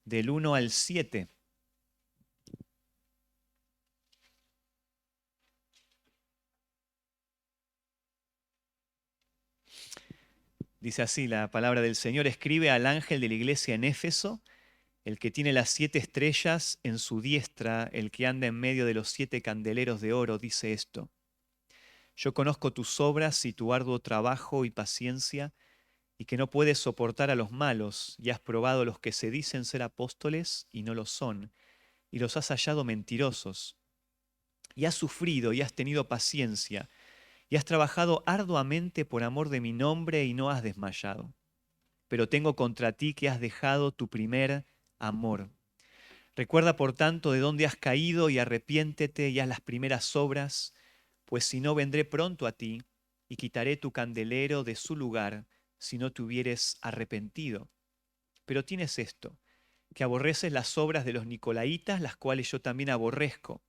del 1 al 7. Dice así la palabra del Señor: escribe al ángel de la iglesia en Éfeso, el que tiene las 7 estrellas en su diestra, el que anda en medio de los 7 candeleros de oro, dice esto: yo conozco tus obras y tu arduo trabajo y paciencia, y que no puedes soportar a los malos, y has probado los que se dicen ser apóstoles y no lo son, y los has hallado mentirosos. Y has sufrido y has tenido paciencia, y has trabajado arduamente por amor de mi nombre y no has desmayado. Pero tengo contra ti que has dejado tu primer amor. Recuerda, por tanto, de dónde has caído y arrepiéntete y haz las primeras obras, pues si no, vendré pronto a ti y quitaré tu candelero de su lugar si no te hubieres arrepentido. Pero tienes esto, que aborreces las obras de los nicolaítas, las cuales yo también aborrezco.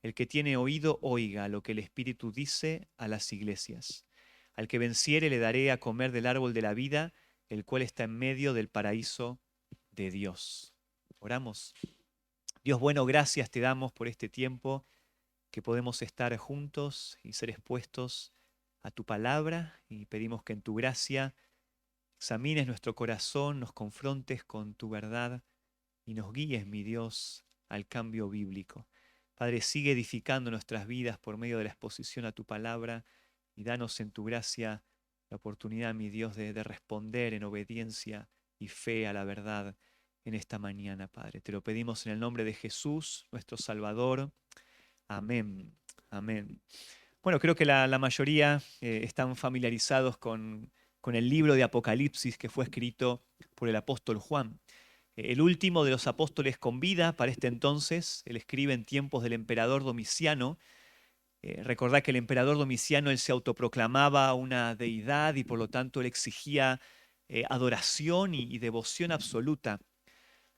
El que tiene oído, oiga lo que el Espíritu dice a las iglesias. Al que venciere le daré a comer del árbol de la vida, el cual está en medio del paraíso de Dios. Oramos. Dios bueno, gracias te damos por este tiempo que podemos estar juntos y ser expuestos a tu palabra, y pedimos que en tu gracia examines nuestro corazón, nos confrontes con tu verdad y nos guíes, mi Dios, al cambio bíblico. Padre, sigue edificando nuestras vidas por medio de la exposición a tu palabra, y danos en tu gracia la oportunidad, mi Dios, de responder en obediencia y fe a la verdad en esta mañana, Padre. Te lo pedimos en el nombre de Jesús, nuestro Salvador. Amén. Amén. Bueno, creo que la mayoría están familiarizados con el libro de Apocalipsis que fue escrito por el apóstol Juan. El último de los apóstoles con vida para este entonces. Él escribe en tiempos del emperador Domiciano. Recordad que el emperador Domiciano, él se autoproclamaba una deidad, y por lo tanto él exigía adoración y devoción absoluta.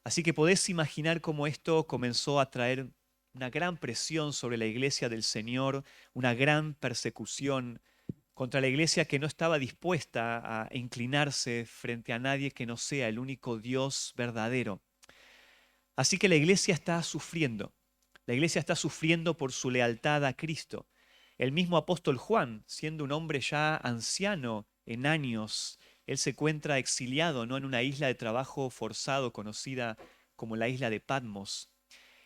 Así que podés imaginar cómo esto comenzó a traer una gran presión sobre la iglesia del Señor, una gran persecución contra la iglesia que no estaba dispuesta a inclinarse frente a nadie que no sea el único Dios verdadero. Así que la iglesia está sufriendo. La iglesia está sufriendo por su lealtad a Cristo. El mismo apóstol Juan, siendo un hombre ya anciano en años, él se encuentra exiliado, ¿no?, en una isla de trabajo forzado conocida como la isla de Patmos.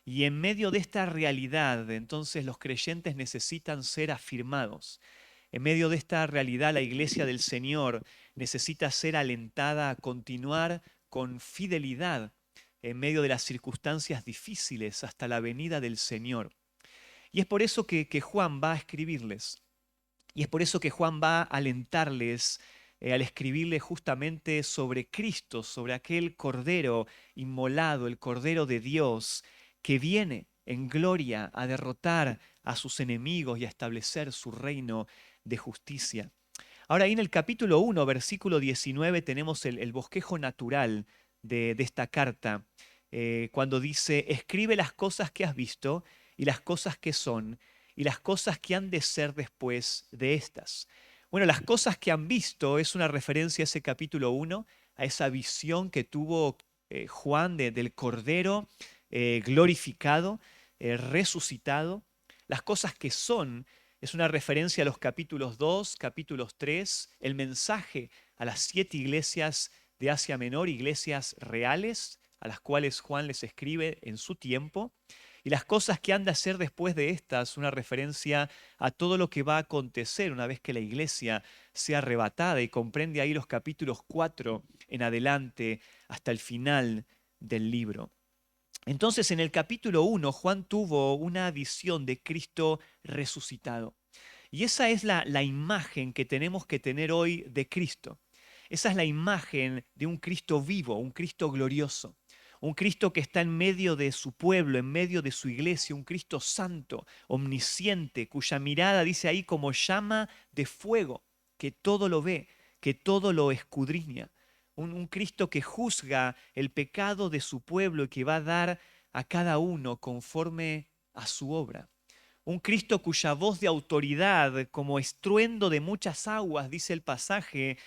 Y en medio de esta realidad, entonces los creyentes necesitan ser afirmados. En medio de esta realidad, la iglesia del Señor necesita ser alentada a continuar con fidelidad en medio de las circunstancias difíciles hasta la venida del Señor. Y es por eso que Juan va a escribirles. Y es por eso que Juan va a alentarles al escribirle justamente sobre Cristo, sobre aquel Cordero inmolado, el Cordero de Dios, que viene en gloria a derrotar a sus enemigos y a establecer su reino de justicia. Ahora, ahí en el capítulo 1, versículo 19, tenemos el bosquejo natural de esta carta, cuando dice: escribe las cosas que has visto y las cosas que son y las cosas que han de ser después de estas. Bueno, las cosas que han visto es una referencia a ese capítulo 1, a esa visión que tuvo Juan del Cordero glorificado, resucitado. Las cosas que son es una referencia a los capítulos 2, capítulos 3, el mensaje a las 7 iglesias de Asia Menor, iglesias reales, a las cuales Juan les escribe en su tiempo. Y las cosas que han de hacer después de estas, una referencia a todo lo que va a acontecer una vez que la iglesia sea arrebatada, y comprende ahí los capítulos 4 en adelante hasta el final del libro. Entonces, en el capítulo 1, Juan tuvo una visión de Cristo resucitado. Y esa es la imagen que tenemos que tener hoy de Cristo. Esa es la imagen de un Cristo vivo, un Cristo glorioso. Un Cristo que está en medio de su pueblo, en medio de su iglesia, un Cristo santo, omnisciente, cuya mirada dice ahí como llama de fuego, que todo lo ve, que todo lo escudriña. Un Cristo que juzga el pecado de su pueblo y que va a dar a cada uno conforme a su obra. Un Cristo cuya voz de autoridad, como estruendo de muchas aguas, dice el pasaje,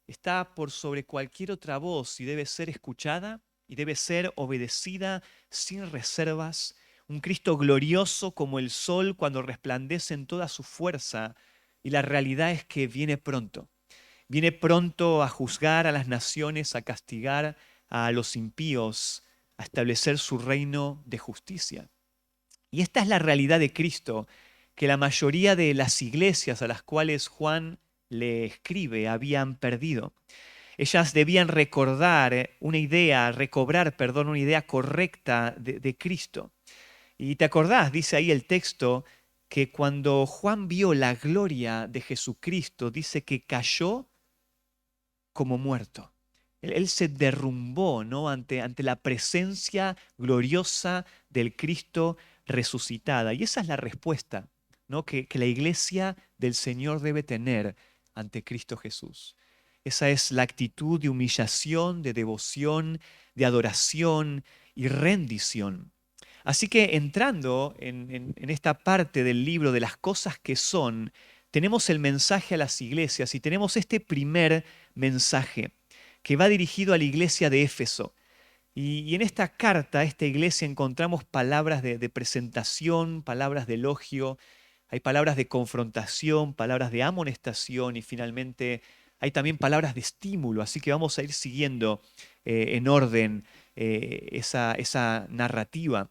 está por sobre cualquier otra voz y debe ser escuchada y debe ser obedecida sin reservas. Un Cristo glorioso como el sol cuando resplandece en toda su fuerza. Y la realidad es que viene pronto. Viene pronto a juzgar a las naciones, a castigar a los impíos, a establecer su reino de justicia. Y esta es la realidad de Cristo, que la mayoría de las iglesias a las cuales Juan le escribe habían perdido. Ellas debían recordar una idea, recobrar, perdón, una idea correcta de Cristo. Y te acordás, dice ahí el texto, que cuando Juan vio la gloria de Jesucristo, dice que cayó como muerto. Él se derrumbó, ¿no? ante la presencia gloriosa del Cristo resucitada. Y esa es la respuesta, ¿no? que la iglesia del Señor debe tener ante Cristo Jesús. Esa es la actitud de humillación, de devoción, de adoración y rendición. Así que entrando en esta parte del libro de las cosas que son, tenemos el mensaje a las iglesias y tenemos este primer mensaje que va dirigido a la iglesia de Éfeso. Y en esta carta, esta iglesia, encontramos palabras de presentación, palabras de elogio, hay palabras de confrontación, palabras de amonestación y finalmente hay también palabras de estímulo. Así que vamos a ir siguiendo en orden esa narrativa.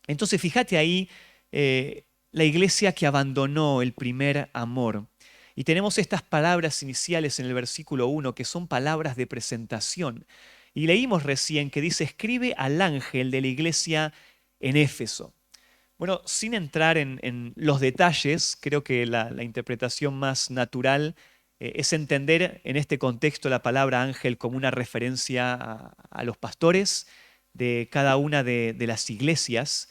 Entonces, fíjate ahí la iglesia que abandonó el primer amor. Y tenemos estas palabras iniciales en el versículo 1 que son palabras de presentación. Y leímos recién que dice, escribe al ángel de la iglesia en Éfeso. Bueno, sin entrar en los detalles, creo que la interpretación más natural es entender en este contexto la palabra ángel como una referencia a los pastores de cada una de las iglesias,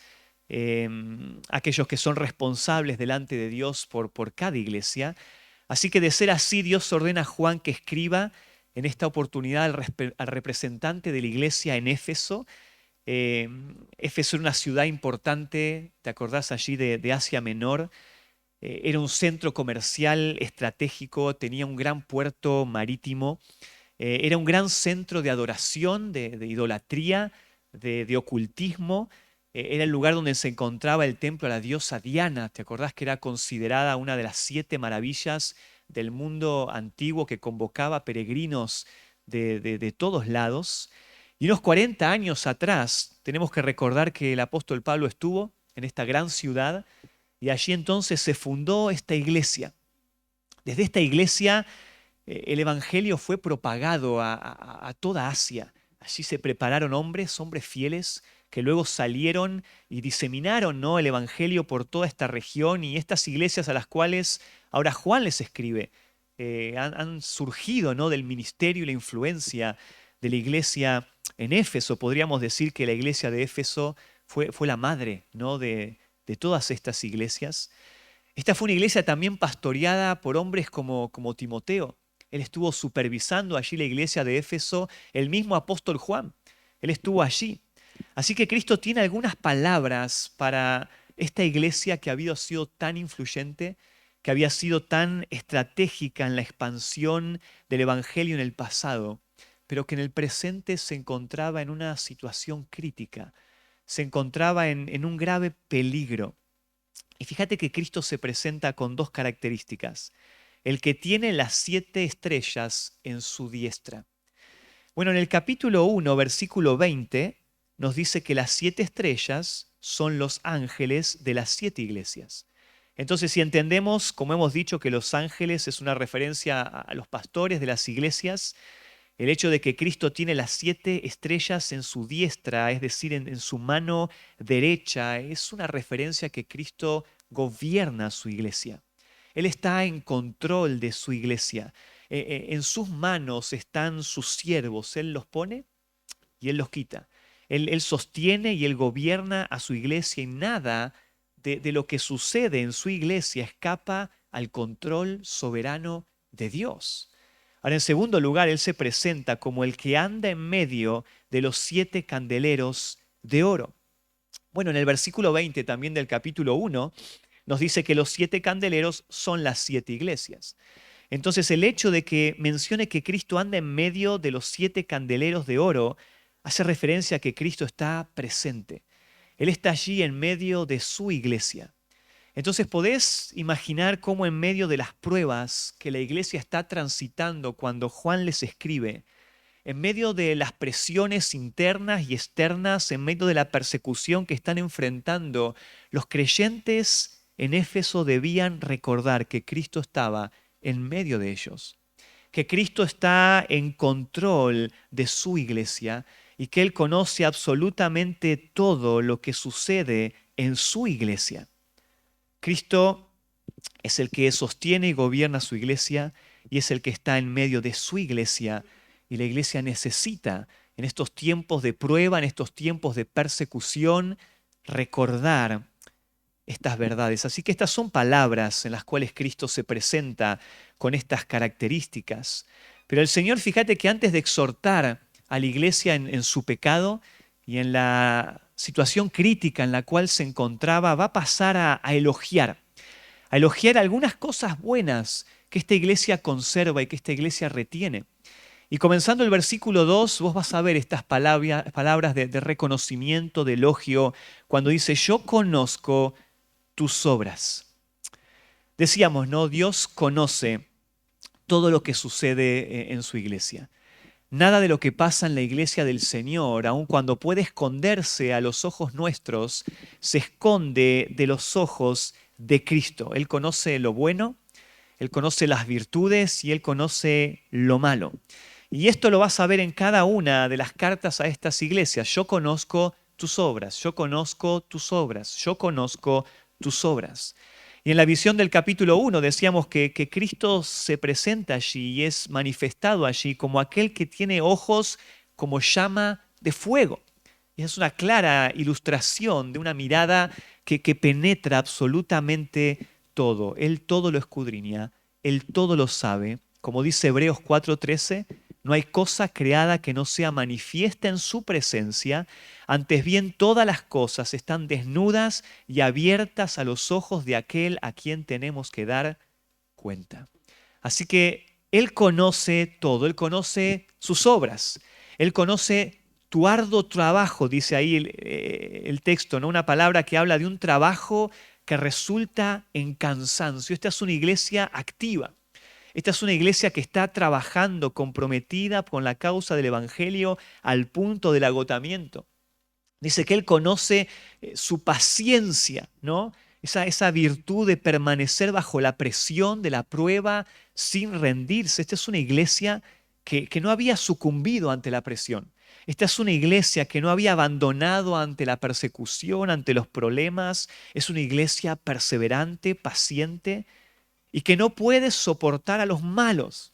aquellos que son responsables delante de Dios por cada iglesia. Así que de ser así, Dios ordena a Juan que escriba en esta oportunidad al representante de la iglesia en Éfeso. Éfeso era una ciudad importante, ¿te acordás allí de Asia Menor? Era un centro comercial estratégico, tenía un gran puerto marítimo, era un gran centro de adoración, de idolatría, de ocultismo. Era el lugar donde se encontraba el templo a la diosa Diana. ¿Te acordás que era considerada una de las 7 maravillas del mundo antiguo que convocaba peregrinos de todos lados? Y unos 40 años atrás tenemos que recordar que el apóstol Pablo estuvo en esta gran ciudad y allí entonces se fundó esta iglesia. Desde esta iglesia el evangelio fue propagado a toda Asia. Allí se prepararon hombres fieles que luego salieron y diseminaron, ¿no?, el evangelio por toda esta región y estas iglesias a las cuales ahora Juan les escribe. Han surgido, ¿no?, del ministerio y la influencia de la iglesia en Éfeso. Podríamos decir que la iglesia de Éfeso fue la madre, ¿no?, de todas estas iglesias. Esta fue una iglesia también pastoreada por hombres como Timoteo. Él estuvo supervisando allí la iglesia de Éfeso, el mismo apóstol Juan. Él estuvo allí. Así que Cristo tiene algunas palabras para esta iglesia que había sido tan influyente, que había sido tan estratégica en la expansión del evangelio en el pasado, pero que en el presente se encontraba en una situación crítica, se encontraba en un grave peligro. Y fíjate que Cristo se presenta con 2 características. El que tiene las 7 estrellas en su diestra. Bueno, en el capítulo 1, versículo 20, nos dice que las 7 estrellas son los ángeles de las 7 iglesias. Entonces, si entendemos, como hemos dicho, que los ángeles es una referencia a los pastores de las iglesias, el hecho de que Cristo tiene las 7 estrellas en su diestra, es decir, en su mano derecha, es una referencia que Cristo gobierna su iglesia. Él está en control de su iglesia. En sus manos están sus siervos. Él los pone y Él los quita. Él sostiene y Él gobierna a su iglesia y nada de lo que sucede en su iglesia escapa al control soberano de Dios. Ahora, en segundo lugar, Él se presenta como el que anda en medio de los 7 candeleros de oro. Bueno, en el versículo 20 también del capítulo 1 nos dice que los 7 candeleros son las 7 iglesias. Entonces el hecho de que mencione que Cristo anda en medio de los 7 candeleros de oro hace referencia a que Cristo está presente. Él está allí en medio de su iglesia. Entonces podés imaginar cómo en medio de las pruebas que la iglesia está transitando cuando Juan les escribe, en medio de las presiones internas y externas, en medio de la persecución que están enfrentando, los creyentes en Éfeso debían recordar que Cristo estaba en medio de ellos, que Cristo está en control de su iglesia y que Él conoce absolutamente todo lo que sucede en su iglesia. Cristo es el que sostiene y gobierna su iglesia y es el que está en medio de su iglesia. Y la iglesia necesita, en estos tiempos de prueba, en estos tiempos de persecución, recordar estas verdades. Así que estas son palabras en las cuales Cristo se presenta con estas características. Pero el Señor, fíjate que antes de exhortar a la iglesia en su pecado y en la situación crítica en la cual se encontraba, va a pasar a elogiar algunas cosas buenas que esta iglesia conserva y que esta iglesia retiene. Y comenzando el versículo 2, vos vas a ver estas palabras de reconocimiento, de elogio, cuando dice, yo conozco tus obras. Decíamos, ¿no? Dios conoce todo lo que sucede en su iglesia. Nada de lo que pasa en la iglesia del Señor, aun cuando puede esconderse a los ojos nuestros, se esconde de los ojos de Cristo. Él conoce lo bueno, Él conoce las virtudes y Él conoce lo malo. Y esto lo vas a ver en cada una de las cartas a estas iglesias. Yo conozco tus obras, yo conozco tus obras, yo conozco tus obras. Y en la visión del capítulo 1 decíamos que Cristo se presenta allí y es manifestado allí como aquel que tiene ojos como llama de fuego. Y es una clara ilustración de una mirada que penetra absolutamente todo. Él todo lo escudriña, Él todo lo sabe. Como dice Hebreos 4:13, no hay cosa creada que no sea manifiesta en su presencia. Antes bien, todas las cosas están desnudas y abiertas a los ojos de aquel a quien tenemos que dar cuenta. Así que Él conoce todo, Él conoce sus obras, Él conoce tu arduo trabajo, dice ahí el texto, ¿no? Una palabra que habla de un trabajo que resulta en cansancio. Esta es una iglesia activa. Esta es una iglesia que está trabajando, comprometida con la causa del Evangelio al punto del agotamiento. Dice que Él conoce su paciencia, ¿no? Esa virtud de permanecer bajo la presión de la prueba sin rendirse. Esta es una iglesia que no había sucumbido ante la presión. Esta es una iglesia que no había abandonado ante la persecución, ante los problemas. Es una iglesia perseverante, paciente, y que no puedes soportar a los malos.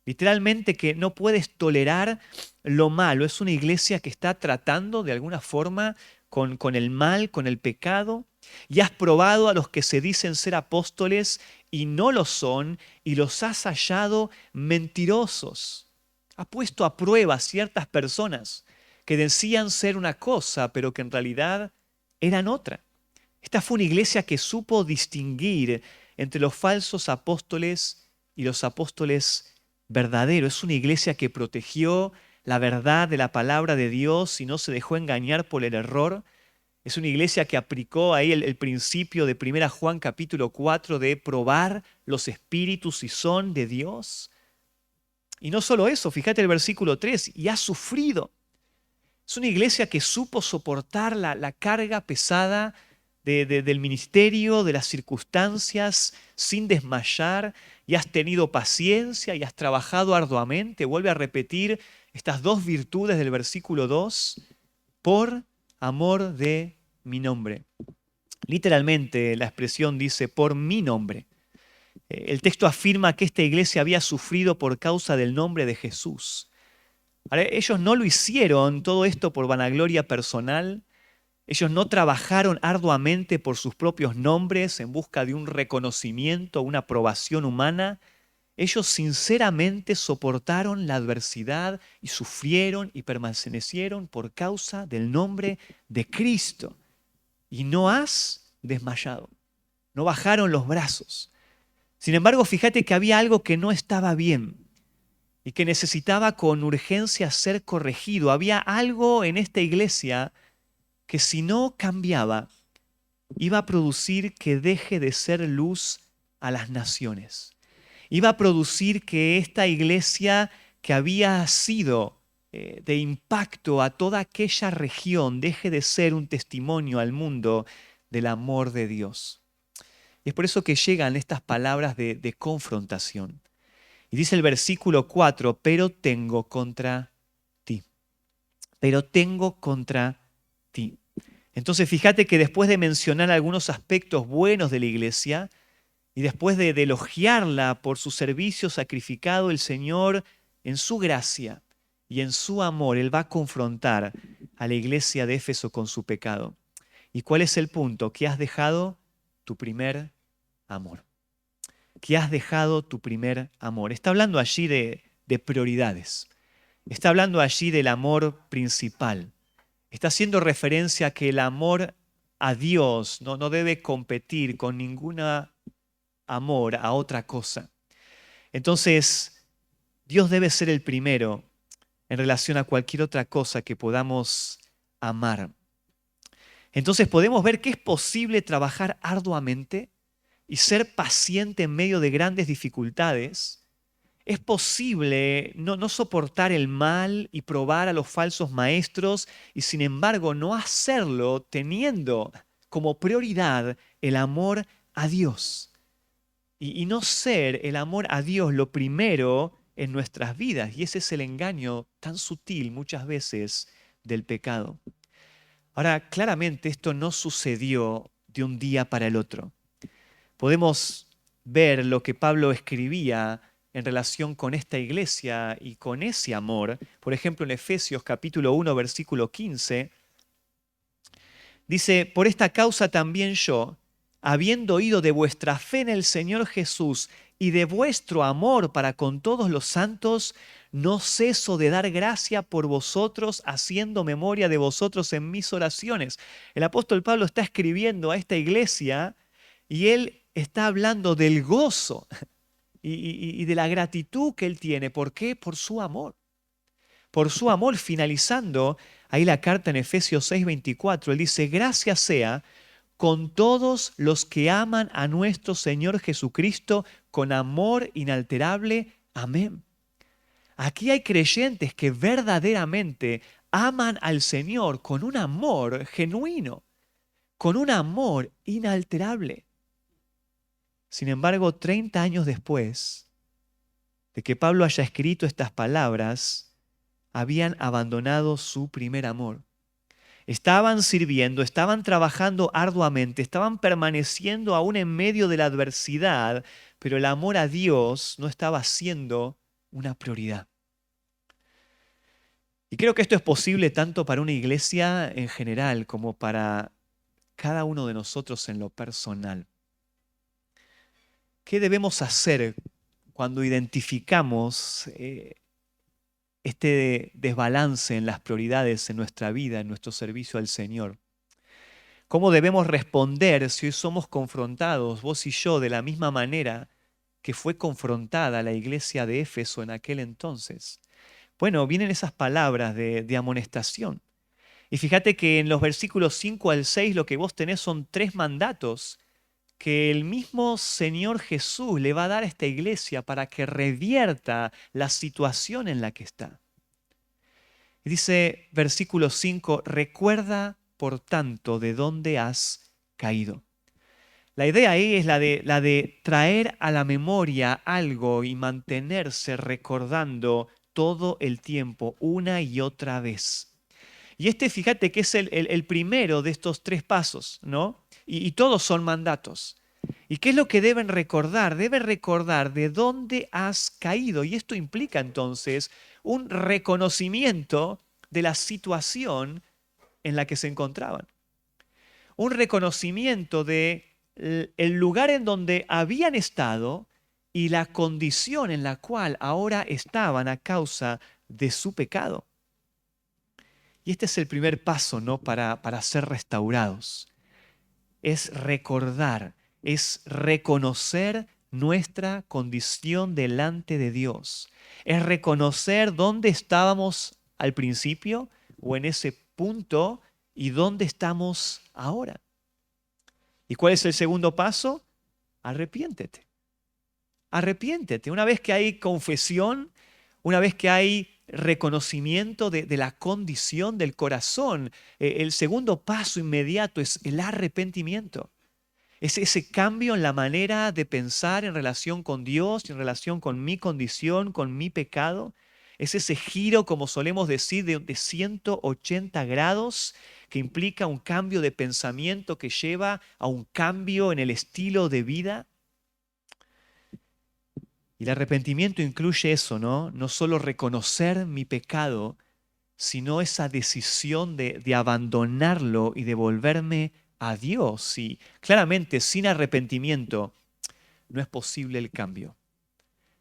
Literalmente que no puedes tolerar lo malo. Es una iglesia que está tratando de alguna forma con el mal, con el pecado. Y has probado a los que se dicen ser apóstoles y no lo son, y los has hallado mentirosos. Ha puesto a prueba a ciertas personas que decían ser una cosa, pero que en realidad eran otra. Esta fue una iglesia que supo distinguir entre los falsos apóstoles y los apóstoles verdaderos. Es una iglesia que protegió la verdad de la palabra de Dios y no se dejó engañar por el error. Es una iglesia que aplicó ahí el principio de 1 Juan capítulo 4 de probar los espíritus si son de Dios. Y no solo eso, fíjate el versículo 3, y ha sufrido. Es una iglesia que supo soportar la carga pesada del ministerio, de las circunstancias, sin desmayar, y has tenido paciencia y has trabajado arduamente. Vuelve a repetir estas dos virtudes del versículo 2, por amor de mi nombre. Literalmente la expresión dice, por mi nombre. El texto afirma que esta iglesia había sufrido por causa del nombre de Jesús. Ahora, ellos no lo hicieron todo esto por vanagloria personal. Ellos no trabajaron arduamente por sus propios nombres en busca de un reconocimiento, una aprobación humana. Ellos sinceramente soportaron la adversidad y sufrieron y permanecieron por causa del nombre de Cristo. Y no has desmayado, no bajaron los brazos. Sin embargo, fíjate que había algo que no estaba bien. y que necesitaba con urgencia ser corregido. Había algo en esta iglesia que si no cambiaba, iba a producir que deje de ser luz a las naciones. Iba a producir que esta iglesia que había sido de impacto a toda aquella región deje de ser un testimonio al mundo del amor de Dios. Y es por eso que llegan estas palabras de confrontación. Y dice el versículo 4, pero tengo contra ti. Pero tengo contra ti. Entonces fíjate que después de mencionar algunos aspectos buenos de la iglesia y después de elogiarla por su servicio sacrificado, el Señor en su gracia y en su amor, Él va a confrontar a la iglesia de Éfeso con su pecado. ¿Y cuál es el punto? Que has dejado tu primer amor. Que has dejado tu primer amor. Está hablando allí de prioridades. Está hablando allí del amor principal. Está haciendo referencia a que el amor a Dios no debe competir con ningún amor a otra cosa. Entonces, Dios debe ser el primero en relación a cualquier otra cosa que podamos amar. Entonces podemos ver que es posible trabajar arduamente y ser paciente en medio de grandes dificultades. Es posible no soportar el mal y probar a los falsos maestros y sin embargo no hacerlo teniendo como prioridad el amor a Dios. Y no ser el amor a Dios lo primero en nuestras vidas. Y ese es el engaño tan sutil muchas veces del pecado. Ahora, claramente esto no sucedió de un día para el otro. Podemos ver lo que Pablo escribía en relación con esta iglesia y con ese amor. Por ejemplo, en Efesios capítulo 1, versículo 15, dice, por esta causa también yo, habiendo oído de vuestra fe en el Señor Jesús y de vuestro amor para con todos los santos, no ceso de dar gracia por vosotros, haciendo memoria de vosotros en mis oraciones. El apóstol Pablo está escribiendo a esta iglesia y él está hablando del gozo y de la gratitud que él tiene. ¿Por qué? Por su amor. Por su amor, finalizando ahí la carta en Efesios 6:24, él dice, gracias sea con todos los que aman a nuestro Señor Jesucristo con amor inalterable. Amén. Aquí hay creyentes que verdaderamente aman al Señor con un amor genuino, con un amor inalterable. Sin embargo, 30 años después de que Pablo haya escrito estas palabras, habían abandonado su primer amor. Estaban sirviendo, estaban trabajando arduamente, estaban permaneciendo aún en medio de la adversidad, pero el amor a Dios no estaba siendo una prioridad. Y creo que esto es posible tanto para una iglesia en general como para cada uno de nosotros en lo personal. ¿Qué debemos hacer cuando identificamos este desbalance en las prioridades en nuestra vida, en nuestro servicio al Señor? ¿Cómo debemos responder si hoy somos confrontados, vos y yo, de la misma manera que fue confrontada la iglesia de Éfeso en aquel entonces? Bueno, vienen esas palabras de amonestación. Y fíjate que en los versículos 5 al 6 lo que vos tenés son 3 mandatos que el mismo Señor Jesús le va a dar a esta iglesia para que revierta la situación en la que está. Y dice versículo 5, recuerda por tanto de dónde has caído. La idea ahí es la de traer a la memoria algo y mantenerse recordando todo el tiempo, una y otra vez. Y fíjate que es el primero de estos 3 pasos, ¿no? Y todos son mandatos. ¿Y qué es lo que deben recordar? Deben recordar de dónde has caído. Y esto implica entonces un reconocimiento de la situación en la que se encontraban. Un reconocimiento de el lugar en donde habían estado y la condición en la cual ahora estaban a causa de su pecado. Y este es el primer paso, ¿no? para ser restaurados. Es recordar, es reconocer nuestra condición delante de Dios. Es reconocer dónde estábamos al principio o en ese punto y dónde estamos ahora. ¿Y cuál es el segundo paso? Arrepiéntete. Arrepiéntete. Una vez que hay confesión, una vez que hay reconocimiento de la condición del corazón, el segundo paso inmediato es el arrepentimiento. Es ese cambio en la manera de pensar en relación con Dios, en relación con mi condición, con mi pecado. Es ese giro, como solemos decir, de 180 grados que implica un cambio de pensamiento que lleva a un cambio en el estilo de vida. Y el arrepentimiento incluye eso, ¿no? No solo reconocer mi pecado, sino esa decisión de abandonarlo y de volverme a Dios. Y claramente sin arrepentimiento no es posible el cambio.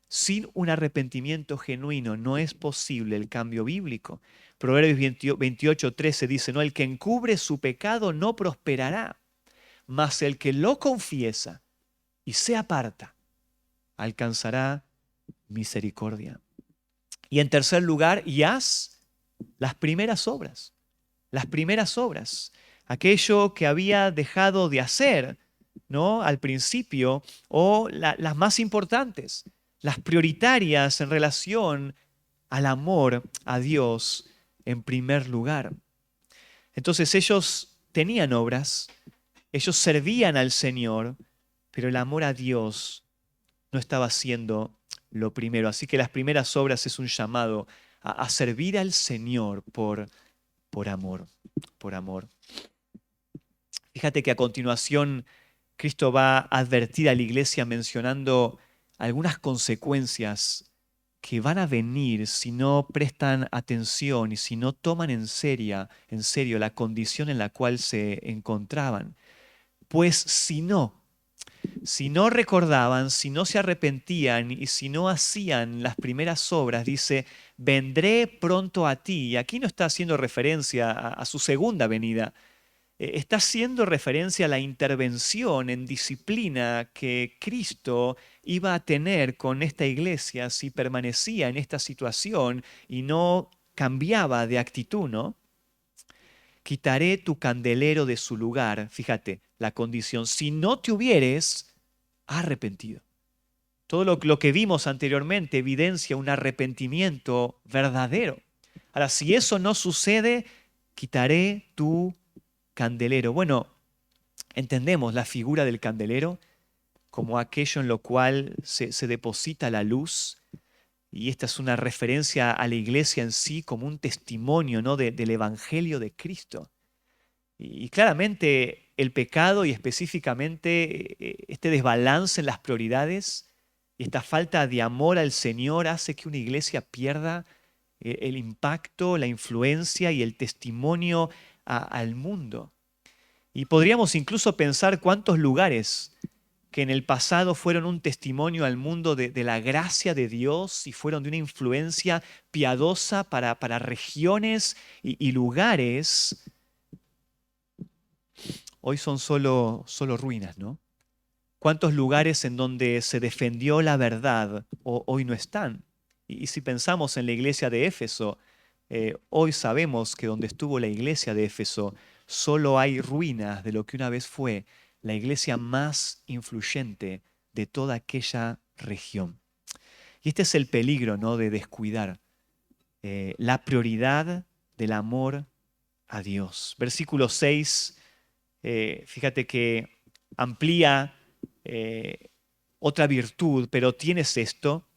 Sin un arrepentimiento genuino no es posible el cambio bíblico. Proverbios 28:13 dice, ¿no? El que encubre su pecado no prosperará, mas el que lo confiesa y se aparta alcanzará misericordia. Y en tercer lugar, y haz las primeras obras. Las primeras obras. Aquello que había dejado de hacer, ¿no? Al principio, o las más importantes, las prioritarias en relación al amor a Dios en primer lugar. Entonces ellos tenían obras, ellos servían al Señor, pero el amor a Dios no estaba siendo lo primero. Así que las primeras obras es un llamado a servir al Señor por amor, por amor. Fíjate que a continuación Cristo va a advertir a la iglesia mencionando algunas consecuencias que van a venir si no prestan atención y si no toman en serio la condición en la cual se encontraban. Pues si no recordaban, si no se arrepentían y si no hacían las primeras obras, dice, vendré pronto a ti. Y aquí no está haciendo referencia a su segunda venida. Está haciendo referencia a la intervención en disciplina que Cristo iba a tener con esta iglesia si permanecía en esta situación y no cambiaba de actitud, ¿no? Quitaré tu candelero de su lugar. Fíjate, la condición, si no te hubieres arrepentido. Todo lo que vimos anteriormente evidencia un arrepentimiento verdadero. Ahora, si eso no sucede, quitaré tu candelero. Bueno, entendemos la figura del candelero como aquello en lo cual se deposita la luz. Y esta es una referencia a la iglesia en sí como un testimonio, ¿no? del Evangelio de Cristo. Y claramente el pecado y específicamente este desbalance en las prioridades y esta falta de amor al Señor hace que una iglesia pierda el impacto, la influencia y el testimonio al mundo. Y podríamos incluso pensar cuántos lugares que en el pasado fueron un testimonio al mundo de la gracia de Dios y fueron de una influencia piadosa para regiones y lugares, hoy son solo ruinas, ¿no? ¿Cuántos lugares en donde se defendió la verdad hoy no están? Y si pensamos en la iglesia de Éfeso, hoy sabemos que donde estuvo la iglesia de Éfeso solo hay ruinas de lo que una vez fue la iglesia más influyente de toda aquella región. Y este es el peligro, ¿no? De descuidar la prioridad del amor a Dios. Versículo 6, fíjate que amplía otra virtud, pero tienes esto,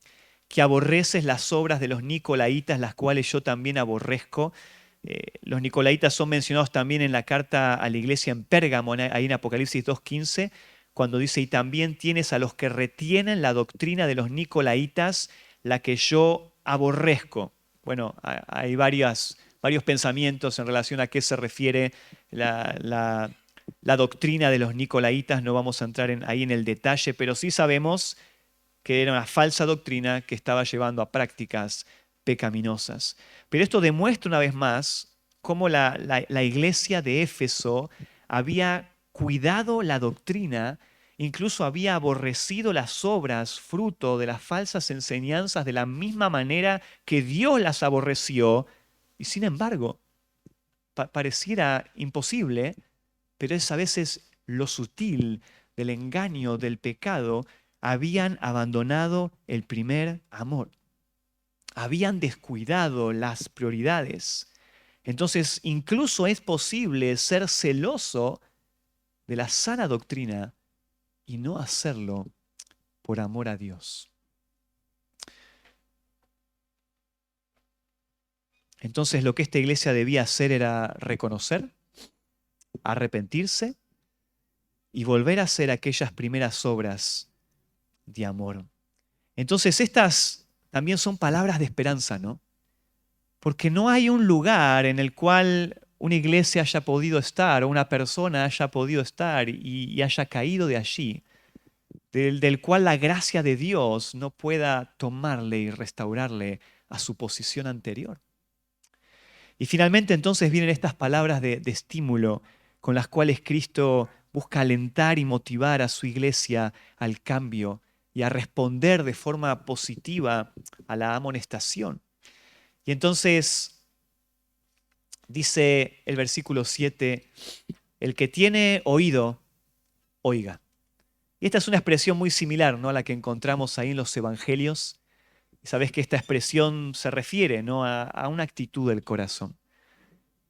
que aborreces las obras de los nicolaítas, las cuales yo también aborrezco. Los nicolaítas son mencionados también en la carta a la iglesia en Pérgamo, ahí en Apocalipsis 2:15, cuando dice, y también tienes a los que retienen la doctrina de los nicolaítas, la que yo aborrezco. Bueno, hay varios pensamientos en relación a qué se refiere la doctrina de los nicolaítas, no vamos a entrar ahí en el detalle, pero sí sabemos que era una falsa doctrina que estaba llevando a prácticas pecaminosas. Pero esto demuestra una vez más cómo la iglesia de Éfeso había cuidado la doctrina incluso había aborrecido las obras fruto de las falsas enseñanzas de la misma manera que Dios las aborreció, y sin embargo, pareciera imposible, pero es a veces lo sutil del engaño, del pecado, habían abandonado el primer amor, habían descuidado las prioridades. Entonces, incluso es posible ser celoso de la sana doctrina y no hacerlo por amor a Dios. Entonces, lo que esta iglesia debía hacer era reconocer, arrepentirse y volver a hacer aquellas primeras obras de amor. Entonces, estas también son palabras de esperanza, ¿no? Porque no hay un lugar en el cual una iglesia haya podido estar o una persona haya podido estar y haya caído de allí, del cual la gracia de Dios no pueda tomarle y restaurarle a su posición anterior. Y finalmente entonces vienen estas palabras de estímulo con las cuales Cristo busca alentar y motivar a su iglesia al cambio y a responder de forma positiva a la amonestación. Y entonces dice el versículo 7, el que tiene oído, oiga. Y esta es una expresión muy similar, ¿no?, a la que encontramos ahí en los evangelios. Sabes que esta expresión se refiere, ¿no?, a una actitud del corazón.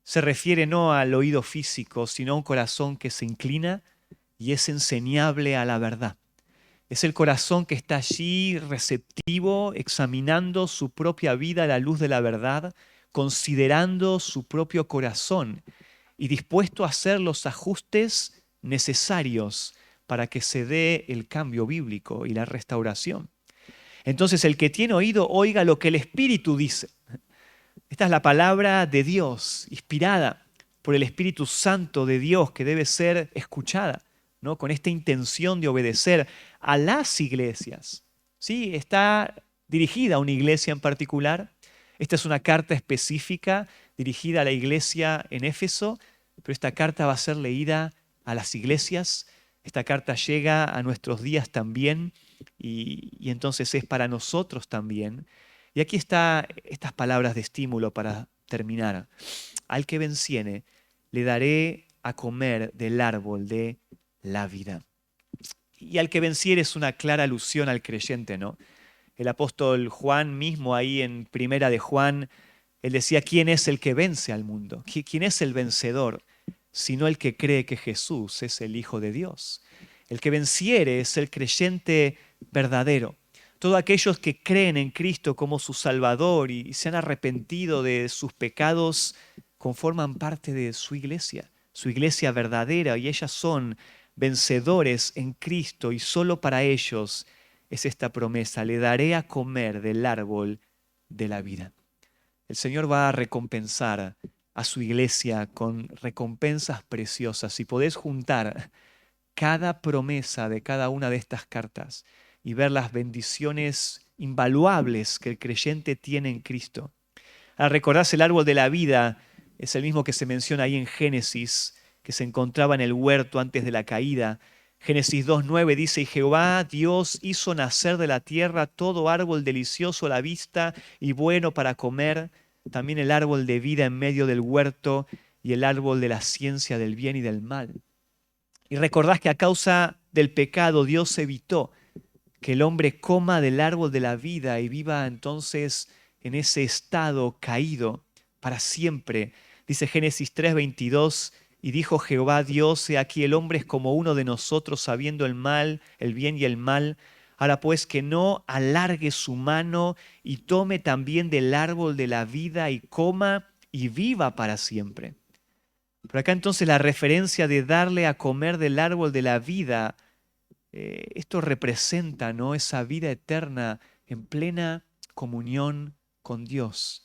Se refiere no al oído físico, sino a un corazón que se inclina y es enseñable a la verdad. Es el corazón que está allí receptivo, examinando su propia vida a la luz de la verdad, considerando su propio corazón y dispuesto a hacer los ajustes necesarios para que se dé el cambio bíblico y la restauración. Entonces, el que tiene oído, oiga lo que el Espíritu dice. Esta es la palabra de Dios, inspirada por el Espíritu Santo de Dios, que debe ser escuchada, ¿no?, con esta intención de obedecer a las iglesias. ¿Sí? Está dirigida a una iglesia en particular. Esta es una carta específica dirigida a la iglesia en Éfeso, pero esta carta va a ser leída a las iglesias. Esta carta llega a nuestros días también y entonces es para nosotros también. Y aquí están estas palabras de estímulo para terminar. Al que venciere, le daré a comer del árbol de la vida. Y al que venciere es una clara alusión al creyente, ¿no? El apóstol Juan mismo ahí en Primera de Juan, él decía, ¿quién es el que vence al mundo? ¿Quién es el vencedor? Sino el que cree que Jesús es el Hijo de Dios. El que venciere es el creyente verdadero. Todos aquellos que creen en Cristo como su Salvador y se han arrepentido de sus pecados, conforman parte de su iglesia verdadera, y ellas son vencedores en Cristo, y solo para ellos es esta promesa: le daré a comer del árbol de la vida. El Señor va a recompensar a su iglesia con recompensas preciosas. Si podés juntar cada promesa de cada una de estas cartas y ver las bendiciones invaluables que el creyente tiene en Cristo. Al recordarse el árbol de la vida, es el mismo que se menciona ahí en Génesis, que se encontraba en el huerto antes de la caída. Génesis 2:9 dice, y Jehová Dios hizo nacer de la tierra todo árbol delicioso a la vista y bueno para comer, también el árbol de vida en medio del huerto y el árbol de la ciencia del bien y del mal. Y recordás que a causa del pecado Dios evitó que el hombre coma del árbol de la vida y viva entonces en ese estado caído para siempre. Dice Génesis 3:22, y dijo Jehová Dios, he aquí el hombre es como uno de nosotros, sabiendo el mal, el bien y el mal. Ahora pues que no alargue su mano y tome también del árbol de la vida y coma y viva para siempre. Pero acá entonces la referencia de darle a comer del árbol de la vida, esto representa, ¿no?, esa vida eterna en plena comunión con Dios,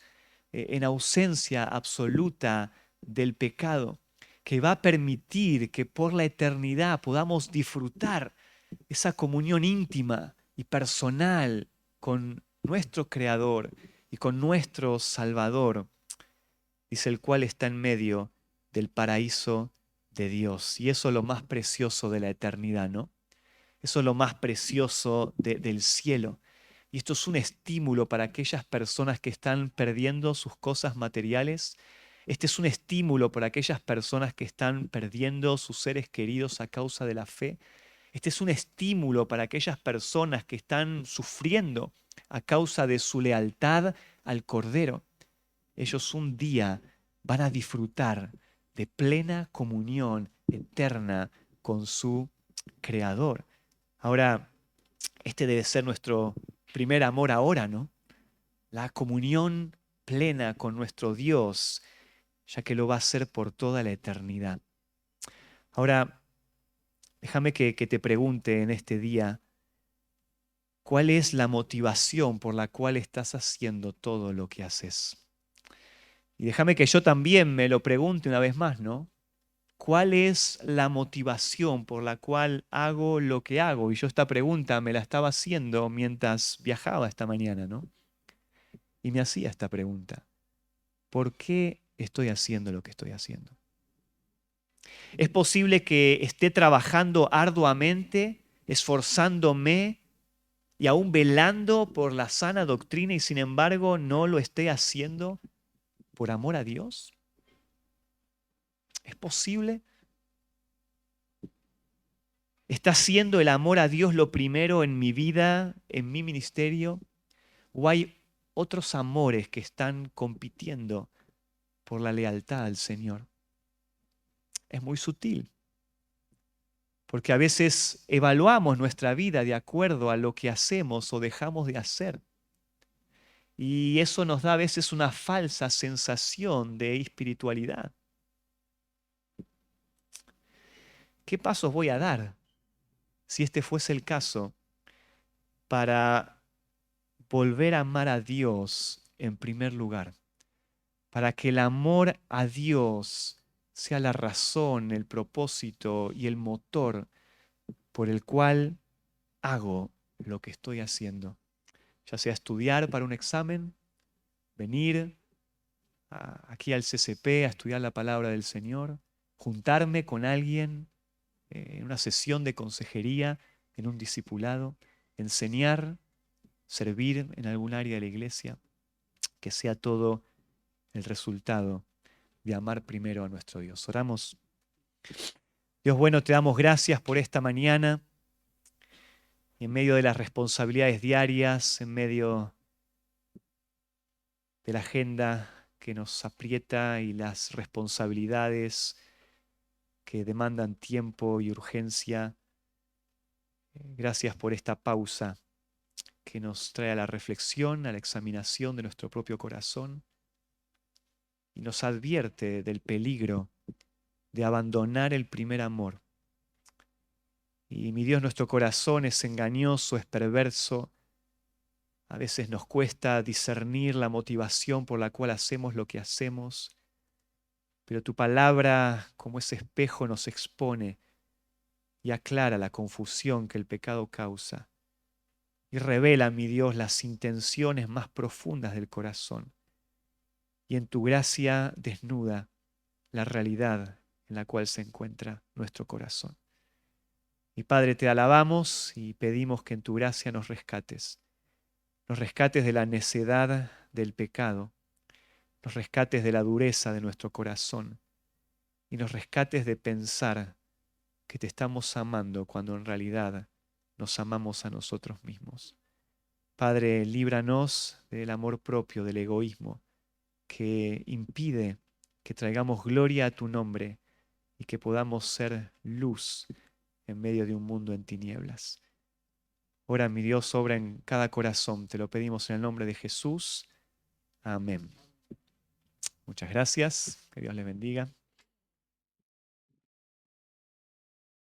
en ausencia absoluta del pecado, que va a permitir que por la eternidad podamos disfrutar esa comunión íntima y personal con nuestro Creador y con nuestro Salvador, dice, el cual está en medio del paraíso de Dios. Y eso es lo más precioso de la eternidad, ¿no? Eso es lo más precioso del cielo. Y esto es un estímulo para aquellas personas que están perdiendo sus cosas materiales. Este es un estímulo para aquellas personas que están perdiendo sus seres queridos a causa de la fe. Este es un estímulo para aquellas personas que están sufriendo a causa de su lealtad al Cordero. Ellos un día van a disfrutar de plena comunión eterna con su Creador. Ahora, este debe ser nuestro primer amor ahora, ¿no? La comunión plena con nuestro Dios, ya que lo va a hacer por toda la eternidad. Ahora, déjame que te pregunte en este día, ¿cuál es la motivación por la cual estás haciendo todo lo que haces? Y déjame que yo también me lo pregunte una vez más, ¿no? ¿Cuál es la motivación por la cual hago lo que hago? Y yo esta pregunta me la estaba haciendo mientras viajaba esta mañana, ¿no? Y me hacía esta pregunta. ¿Por qué estoy haciendo lo que estoy haciendo? Es posible que esté trabajando arduamente, esforzándome y aún velando por la sana doctrina y sin embargo no lo esté haciendo por amor a Dios. ¿Es posible? ¿Está siendo el amor a Dios lo primero en mi vida, en mi ministerio? ¿O hay otros amores que están compitiendo por la lealtad al Señor? Es muy sutil, porque a veces evaluamos nuestra vida de acuerdo a lo que hacemos o dejamos de hacer. Y eso nos da a veces una falsa sensación de espiritualidad. ¿Qué pasos voy a dar, si este fuese el caso, para volver a amar a Dios en primer lugar? Para que el amor a Dios sea la razón, el propósito y el motor por el cual hago lo que estoy haciendo. Ya sea estudiar para un examen, venir aquí al CCP a estudiar la palabra del Señor, juntarme con alguien en una sesión de consejería, en un discipulado, enseñar, servir en algún área de la iglesia, que sea todo el resultado de amar primero a nuestro Dios. Oramos. Dios bueno, te damos gracias por esta mañana, en medio de las responsabilidades diarias, en medio de la agenda que nos aprieta y las responsabilidades que demandan tiempo y urgencia. Gracias por esta pausa que nos trae a la reflexión, a la examinación de nuestro propio corazón y nos advierte del peligro de abandonar el primer amor. Y mi Dios, nuestro corazón es engañoso, es perverso. A veces nos cuesta discernir la motivación por la cual hacemos lo que hacemos, pero tu palabra, como ese espejo, nos expone y aclara la confusión que el pecado causa y revela, mi Dios, las intenciones más profundas del corazón. Y en tu gracia desnuda la realidad en la cual se encuentra nuestro corazón. Y Padre, te alabamos y pedimos que en tu gracia nos rescates de la necedad del pecado, nos rescates de la dureza de nuestro corazón y nos rescates de pensar que te estamos amando cuando en realidad nos amamos a nosotros mismos. Padre, líbranos del amor propio, del egoísmo, que impide que traigamos gloria a tu nombre y que podamos ser luz en medio de un mundo en tinieblas. Ora, mi Dios, obra en cada corazón. Te lo pedimos en el nombre de Jesús. Amén. Muchas gracias. Que Dios les bendiga.